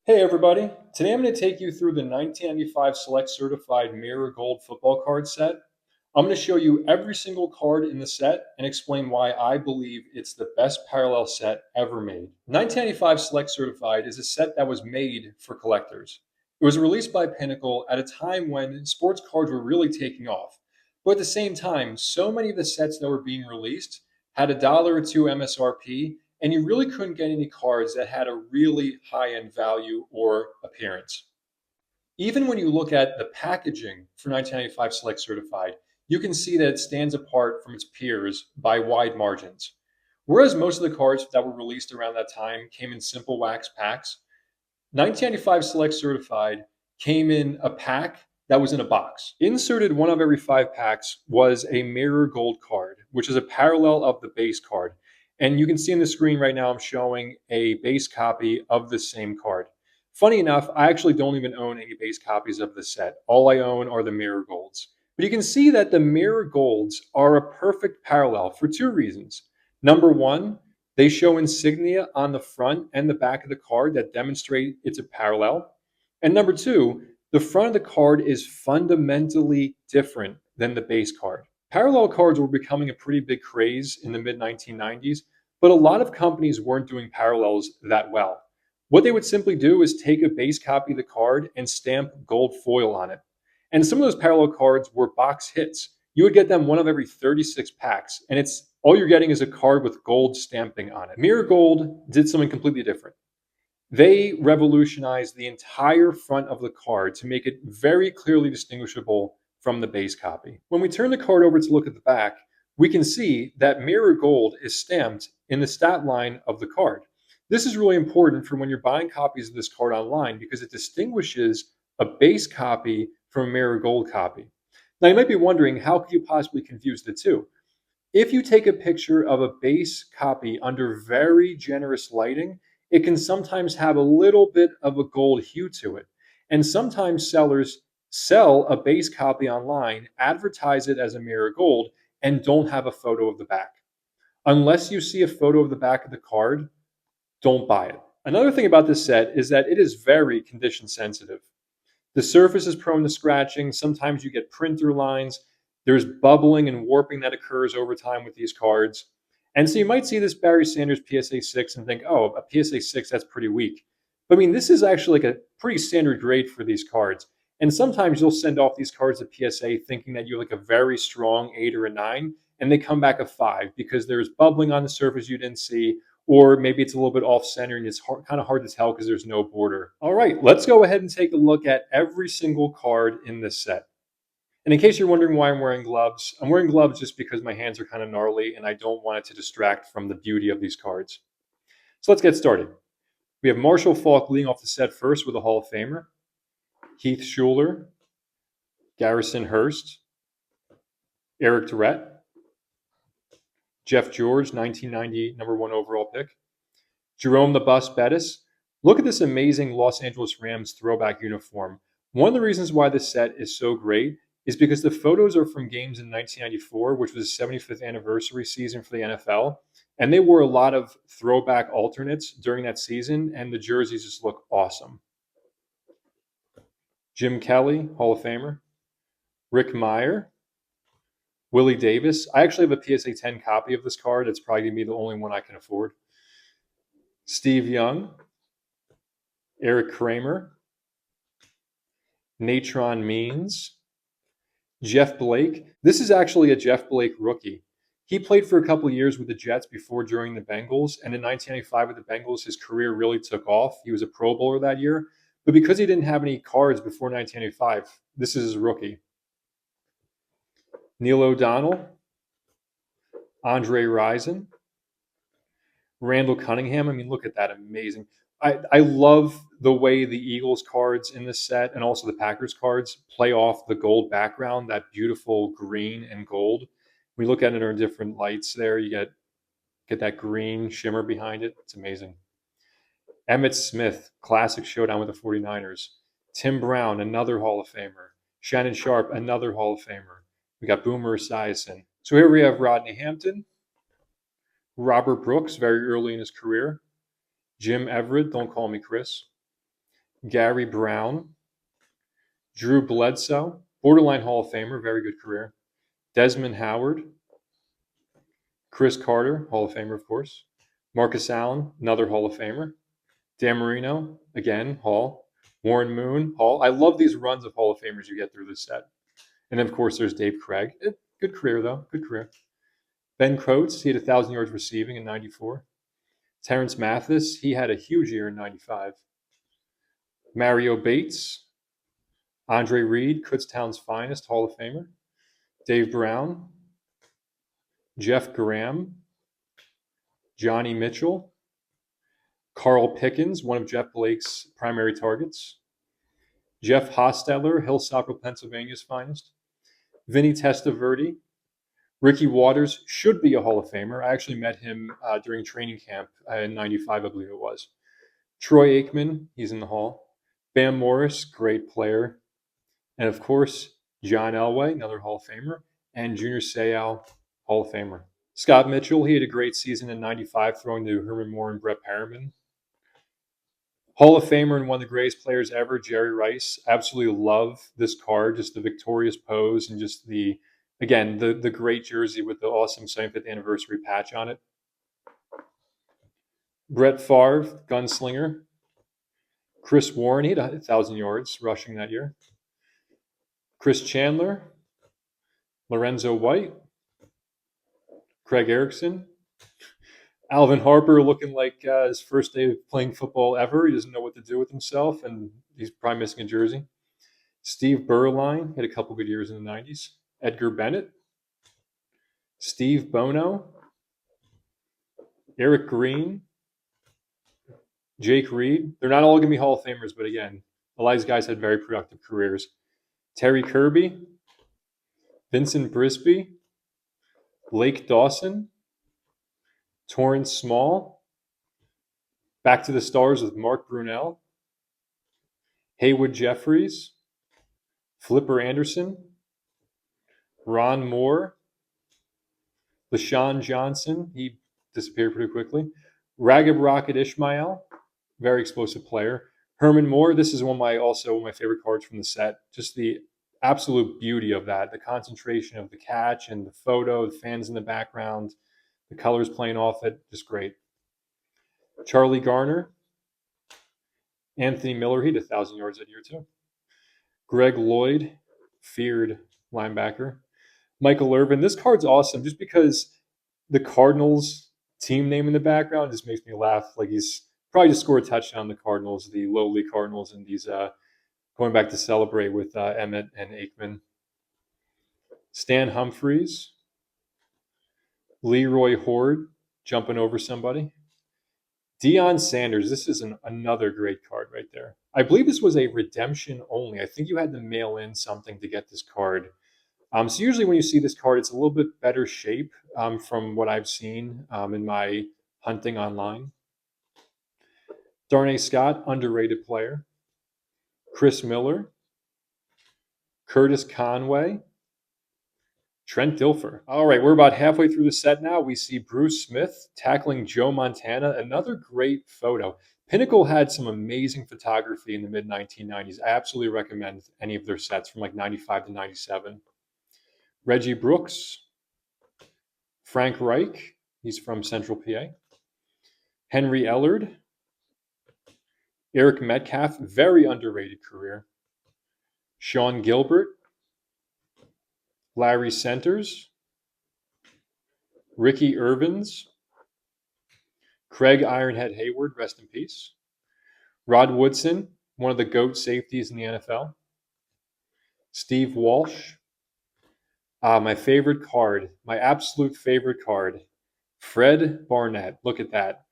Hey everybody, today I'm going to take you through the 1995 Select Certified Mirror Gold football card set. I'm going to show you every single card in the set and explain why I believe it's the best parallel set ever made. 1995 Select Certified is a set that was made for collectors. It was released by Pinnacle at a time when sports cards were really taking off. But at the same time, so many of the sets that were being released had $1 or two MSRP, and you really couldn't get any cards that had a really high end value or appearance. Even when you look at the packaging for 1995 Select Certified, you can see that it stands apart from its peers by wide margins. Whereas most of the cards that were released around that time came in simple wax packs, 1995 Select Certified came in a pack that was in a box. Inserted one of every five packs was a mirror gold card, which is a parallel of the base card. And you can see on the screen right now, I'm showing a base copy of the same card. Funny enough, I actually don't even own any base copies of the set. All I own are the mirror golds. But you can see that the mirror golds are a perfect parallel for two reasons. Number one, they show insignia on the front and the back of the card that demonstrate it's a parallel. And number two, the front of the card is fundamentally different than the base card. Parallel cards were becoming a pretty big craze in the mid 1990s, but a lot of companies weren't doing parallels that well. What they would simply do is take a base copy of the card and stamp gold foil on it. And some of those parallel cards were box hits. You would get them one of every 36 packs, and it's all you're getting is a card with gold stamping on it. Mirror Gold did something completely different. They revolutionized the entire front of the card to make it very clearly distinguishable from the base copy. When we turn the card over to look at the back, we can see that Mirror Gold is stamped in the stat line of the card. This is really important for when you're buying copies of this card online because it distinguishes a base copy from a Mirror Gold copy. Now, you might be wondering, how could you possibly confuse the two? If you take a picture of a base copy under very generous lighting, it can sometimes have a little bit of a gold hue to it. And sometimes sellers sell a base copy online, advertise it as a mirror gold, and don't have a photo of the back. Unless you see a photo of the back of the card, don't buy it. Another thing about this set is that it is very condition sensitive. The surface is prone to scratching. Sometimes you get printer lines. There's bubbling and warping that occurs over time with these cards. And so you might see this Barry Sanders PSA 6 and think, oh, a PSA 6, that's pretty weak. But I mean, this is actually like a pretty standard grade for these cards. And sometimes you'll send off these cards to PSA thinking that you're like a very strong 8 or a 9, and they come back a 5 because there's bubbling on the surface you didn't see, or maybe it's a little bit off center and it's kind of hard to tell because there's no border. All right, let's go ahead and take a look at every single card in this set. And in case you're wondering why I'm wearing gloves just because my hands are kind of gnarly and I don't want it to distract from the beauty of these cards. So let's get started. We have Marshall Faulk leading off the set first with a Hall of Famer, Heath Schuler, Garrison Hurst, Eric Durrett, Jeff George, 1990 number one overall pick, Jerome the Bus Bettis. Look at this amazing Los Angeles Rams throwback uniform. One of the reasons why this set is so great is because the photos are from games in 1994, which was the 75th anniversary season for the NFL. And they wore a lot of throwback alternates during that season, and the jerseys just look awesome. Jim Kelly, Hall of Famer. Rick Meyer, Willie Davis. I actually have a PSA 10 copy of this card. It's probably going to be the only one I can afford. Steve Young, Eric Kramer, Natron Means, Jeff Blake. This is actually a Jeff Blake rookie. He played for a couple of years with the Jets before joining the Bengals, and in 1995 with the Bengals, his career really took off. He was a Pro Bowler that year, but because he didn't have any cards before 1995, this is his rookie. Neil O'Donnell, Andre Rison, Randall Cunningham. I mean, look at that. Amazing. I love the way the Eagles cards in this set and also the Packers cards play off the gold background, that beautiful green and gold. We look at it in different lights there. You get that green shimmer behind it. It's amazing. Emmitt Smith, classic showdown with the 49ers. Tim Brown, another Hall of Famer. Shannon Sharpe, another Hall of Famer. We got Boomer Esiason. So here we have Rodney Hampton, Robert Brooks, very early in his career. Jim Everett, don't call me Chris. Gary Brown, Drew Bledsoe, borderline Hall of Famer, very good career. Desmond Howard, Chris Carter, Hall of Famer, of course. Marcus Allen, another Hall of Famer. Dan Marino, again, Hall. Warren Moon, Hall. I love these runs of Hall of Famers you get through this set. And then, of course, there's Dave Craig. Good career, though. Good career. Ben Coates, he had 1,000 yards receiving in 94. Terrence Mathis, he had a huge year in 95. Mario Bates, Andre Reed, Kutztown's finest, Hall of Famer. Dave Brown, Jeff Graham, Johnny Mitchell, Carl Pickens, one of Jeff Blake's primary targets. Jeff Hostetler, Hillsopper, Pennsylvania's finest. Vinny Testaverde. Ricky Waters should be a Hall of Famer. I actually met him during training camp in 95, I believe it was. Troy Aikman, he's in the Hall. Bam Morris, great player. And of course, John Elway, another Hall of Famer. And Junior Seau, Hall of Famer. Scott Mitchell, he had a great season in 95, throwing to Herman Moore and Brett Perriman. Hall of Famer and one of the greatest players ever, Jerry Rice. Absolutely love this card, just the victorious pose and just the great jersey with the awesome 75th anniversary patch on it. Brett Favre, gunslinger. Chris Warren, he had 1,000 yards rushing that year. Chris Chandler, Lorenzo White, Craig Erickson, Alvin Harper looking like his first day of playing football ever. He doesn't know what to do with himself, and he's probably missing a jersey. Steve Berline had a couple good years in the 90s. Edgar Bennett, Steve Bono, Eric Green, Jake Reed. They're not all going to be Hall of Famers, but again, a lot of these guys had very productive careers. Terry Kirby, Vincent Brisby, Lake Dawson, Torrance Small, Back to the Stars with Mark Brunell, Haywood Jeffries, Flipper Anderson, Ron Moore, LaShawn Johnson, he disappeared pretty quickly, Ragib Rocket Ismail, very explosive player, Herman Moore, this is one of my favorite cards from the set, just the absolute beauty of that, the concentration of the catch and the photo, the fans in the background, the colors playing off it, just great. Charlie Garner, Anthony Miller, he had 1,000 yards that year too. Greg Lloyd, feared linebacker. Michael Irvin, this card's awesome just because the Cardinals team name in the background just makes me laugh. Like he's probably just scored a touchdown on the Cardinals, the lowly Cardinals, and he's going back to celebrate with Emmett and Aikman. Stan Humphries, Leroy Horde, jumping over somebody. Deion Sanders, this is another great card right there. I believe this was a redemption only. I think you had to mail in something to get this card. So usually when you see this card, it's a little bit better shape from what I've seen in my hunting online. Darnay Scott, underrated player. Chris Miller. Curtis Conway. Trent Dilfer. All right, we're about halfway through the set now. We see Bruce Smith tackling Joe Montana. Another great photo. Pinnacle had some amazing photography in the mid-1990s. I absolutely recommend any of their sets from like 95 to 97. Reggie Brooks. Frank Reich. He's from Central PA. Henry Ellard. Eric Metcalf. Very underrated career. Sean Gilbert. Larry Centers, Ricky Irvins, Craig Ironhead Hayward, rest in peace, Rod Woodson, one of the GOAT safeties in the NFL, Steve Walsh, my favorite card, my absolute favorite card, Fred Barnett. Look at that.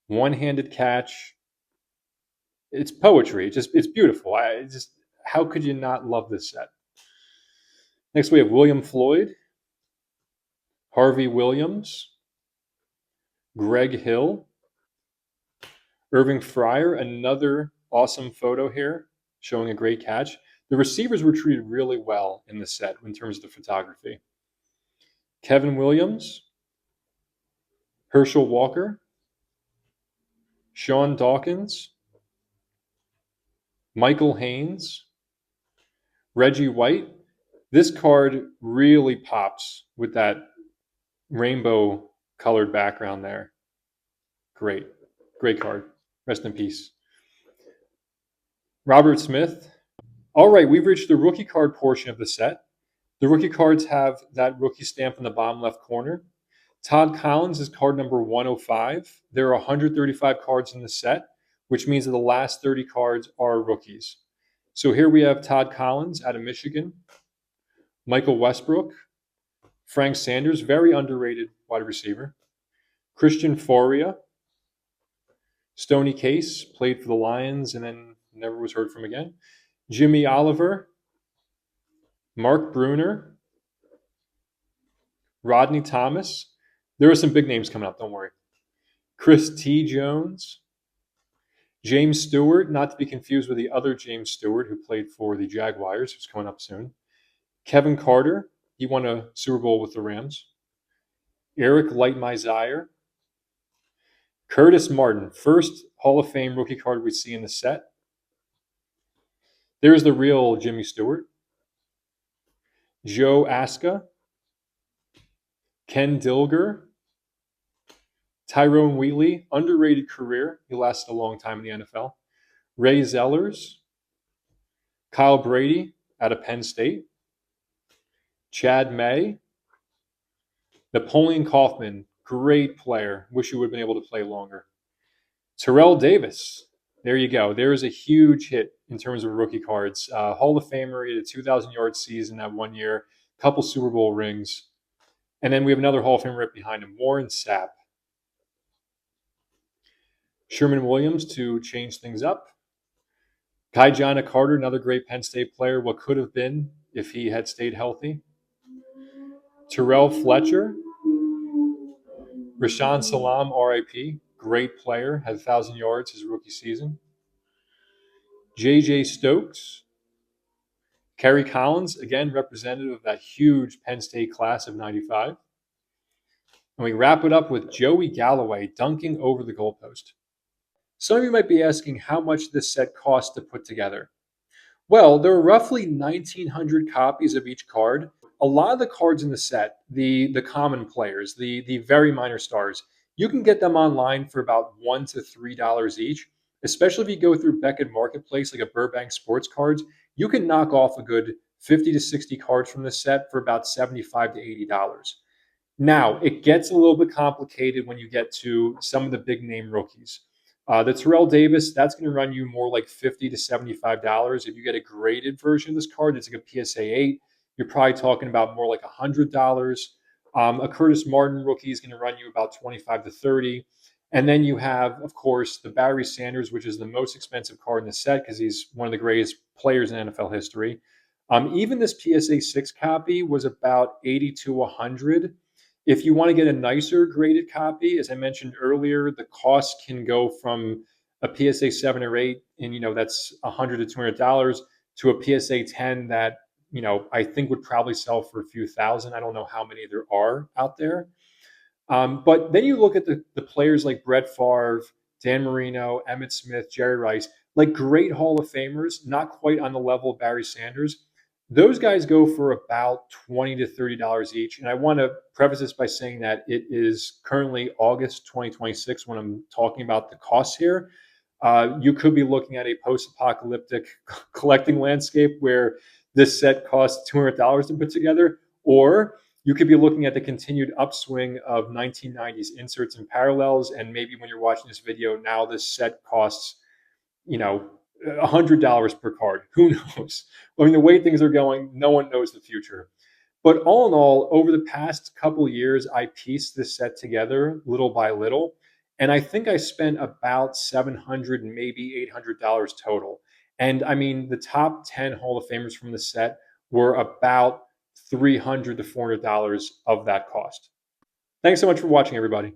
One-handed catch. It's poetry. It's beautiful. How could you not love this set? Next, we have William Floyd, Harvey Williams, Greg Hill, Irving Fryer, another awesome photo here showing a great catch. The receivers were treated really well in the set in terms of the photography. Kevin Williams, Herschel Walker, Sean Dawkins, Michael Haynes, Reggie White. This card really pops with that rainbow colored background there. Great. Great card. Rest in peace. Robert Smith. All right, we've reached the rookie card portion of the set. The rookie cards have that rookie stamp in the bottom left corner. Todd Collins is card number 105. There are 135 cards in the set, which means that the last 30 cards are rookies. So here we have Todd Collins out of Michigan, Michael Westbrook, Frank Sanders, very underrated wide receiver, Christian Fauria, Stoney Case, played for the Lions and then never was heard from again, Jimmy Oliver, Mark Bruner, Rodney Thomas. There are some big names coming up, don't worry. Chris T. Jones, James Stewart, not to be confused with the other James Stewart who played for the Jaguars, who's coming up soon. Kevin Carter, he won a Super Bowl with the Rams. Eric Lightmeyer, Curtis Martin, first Hall of Fame rookie card we see in the set. There's the real Jimmy Stewart. Joe Aska, Ken Dilger, Tyrone Wheatley, underrated career. He lasted a long time in the NFL. Ray Zellers, Kyle Brady out of Penn State, Chad May, Napoleon Kaufman, great player. Wish he would have been able to play longer. Terrell Davis, there you go. There is a huge hit in terms of rookie cards. Hall of Famer, he had a 2,000-yard season that 1 year, couple Super Bowl rings. And then we have another Hall of Famer right behind him, Warren Sapp. Sherman Williams to change things up. Ki-Jana Carter, another great Penn State player, what could have been if he had stayed healthy. Terrell Fletcher. Rashaan Salaam, RIP, great player, had 1,000 yards his rookie season. J.J. Stokes. Kerry Collins, again, representative of that huge Penn State class of 95. And we wrap it up with Joey Galloway dunking over the goalpost. Some of you might be asking how much this set cost to put together. Well, there are roughly 1,900 copies of each card. A lot of the cards in the set, the common players, the very minor stars, you can get them online for about $1 to $3 each. Especially if you go through Beckett Marketplace, like a Burbank Sports Cards, you can knock off a good 50 to 60 cards from this set for about $75 to $80. Now, it gets a little bit complicated when you get to some of the big name rookies. The Terrell Davis, that's going to run you more like $50 to $75. If you get a graded version of this card, it's like a PSA 8, you're probably talking about more like $100. A Curtis Martin rookie is going to run you about $25 to $30. And then you have, of course, the Barry Sanders, which is the most expensive card in the set because he's one of the greatest players in NFL history. Even this PSA 6 copy was about $80 to $100. If you want to get a nicer graded copy, as I mentioned earlier, the cost can go from a PSA 7 or 8, and that's $100 to $200, to a PSA 10 that I think would probably sell for a few thousand. I don't know how many there are out there. But then you look at the players like Brett Favre, Dan Marino, Emmitt Smith, Jerry Rice, like great Hall of Famers, not quite on the level of Barry Sanders. Those guys go for about $20 to $30 each. And I want to preface this by saying that it is currently August 2026 when I'm talking about the costs here. You could be looking at a post-apocalyptic collecting landscape where this set costs $200 to put together, or you could be looking at the continued upswing of 1990s inserts and parallels. And maybe when you're watching this video, now this set costs, $100 per card. Who knows? I mean, the way things are going, no one knows the future. But all in all, over the past couple years, I pieced this set together little by little. And I think I spent about $700, maybe $800 total. And I mean, the top 10 Hall of Famers from the set were about $300 to $400 of that cost. Thanks so much for watching, everybody.